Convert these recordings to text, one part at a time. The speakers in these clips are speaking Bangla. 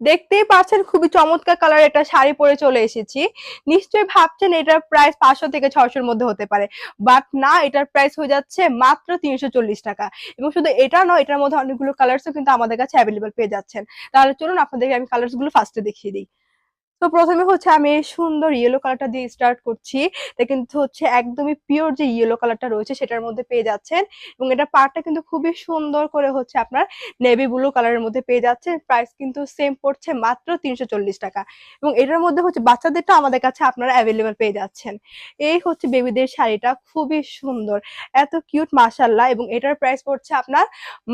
দেখতেই পাচ্ছেন খুবই চমৎকার কালার এটা শাড়ি পরে চলে এসেছি। নিশ্চয়ই ভাবছেন এটার প্রাইস 500 থেকে 600 এর মধ্যে হতে পারে, বাট না, এটার প্রাইস হয়ে যাচ্ছে মাত্র 340 টাকা। এবং শুধু এটা নয়, এটার মধ্যে অনেকগুলো কালার্সও কিন্তু আমাদের কাছে অ্যাভেলেবল পেয়ে যাচ্ছেন। তাহলে চলুন আপনাদেরকে আমি কালার্স গুলো ফার্স্টে দেখিয়ে দিই। তো প্রথমে হচ্ছে আমি এই সুন্দর ইয়েলো কালারটা দিয়ে স্টার্ট করছি। এটা কিন্তু হচ্ছে একদমই পিওর যে ইয়েলো কালারটা রয়েছে সেটার মধ্যে পেয়ে যাচ্ছেন। এবং এটা পাড়টা কিন্তু খুবই সুন্দর করে হচ্ছে আপনার নেভি ব্লু কালারের মধ্যে পেয়ে যাচ্ছে। প্রাইস কিন্তু সেম পড়ছে মাত্র 340 টাকা। এবং এটার মধ্যে হচ্ছে বাচ্চাদেরটা আমাদের কাছে আপনারা অ্যাভেলেবল পেয়ে যাচ্ছেন। এই হচ্ছে বেবিদের শাড়িটা, খুবই সুন্দর, এত কিউট মাশাআল্লাহ। এবং এটার প্রাইস পড়ছে আপনার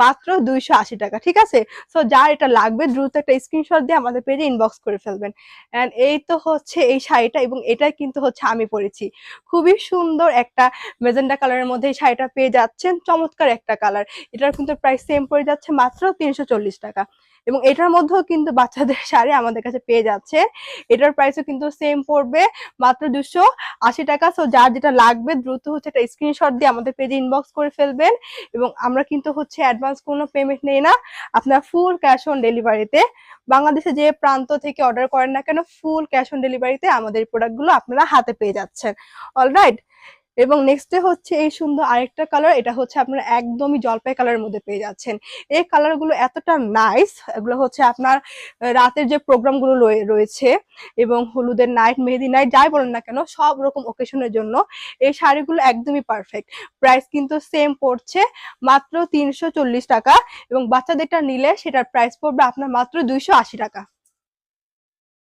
মাত্র 280 টাকা। ঠিক আছে? সো যার এটা লাগবে দ্রুত একটা স্ক্রিনশট দিয়ে আমাদের পেজে ইনবক্স করে ফেলবেন। এন্ড এই তো হচ্ছে এই শাড়িটা, এবং এটা কিন্তু হচ্ছে আমি পরেছি। খুবই সুন্দর একটা মেজেন্টা কালারের মধ্যে এই শাড়িটা পেয়ে যাচ্ছেন, চমৎকার একটা কালার। এটার কিন্তু প্রাইস সেম পড়ে যাচ্ছে মাত্র 340 টাকা। এবং এটার মধ্যেও কিন্তু বাচ্চাদের শাড়ি আমাদের কাছে পেয়ে যাচ্ছে। এটার প্রাইসও কিন্তু সেম পড়বে মাত্র 280 টাকা। সো যার যেটা লাগবে দ্রুত হচ্ছে একটা স্ক্রিনশট দিয়ে আমাদের পেজে ইনবক্স করে ফেলবেন। এবং আমরা কিন্তু হচ্ছে অ্যাডভান্স কোনো পেমেন্ট নেই না, আপনার ফুল ক্যাশ অন ডেলিভারিতে, বাংলাদেশে যে প্রান্ত থেকে অর্ডার করেন না কেন, ফুল ক্যাশ অন ডেলিভারিতে আমাদের প্রোডাক্টগুলো আপনারা হাতে পেয়ে যাচ্ছেন। অলরাইট। এবং নেক্সটে হচ্ছে এই সুন্দর আরেকটা কালার, এটা হচ্ছে আপনারা একদমই জলপাই কালারের মধ্যে পেয়ে যাচ্ছেন। এই কালারগুলো এতটা নাইস, এগুলো হচ্ছে আপনার রাতের যে প্রোগ্রামগুলো রয়েছে, এবং হলুদের নাইট, মেহেদি নাইট, যাই বলেন না কেন, সব রকম ওকেশনের জন্য এই শাড়িগুলো একদমই পারফেক্ট। প্রাইস কিন্তু সেম পড়ছে মাত্র 340 টাকা। এবং বাচ্চাদেরটা নিলে সেটার প্রাইস পড়বে আপনার মাত্র 280 টাকা।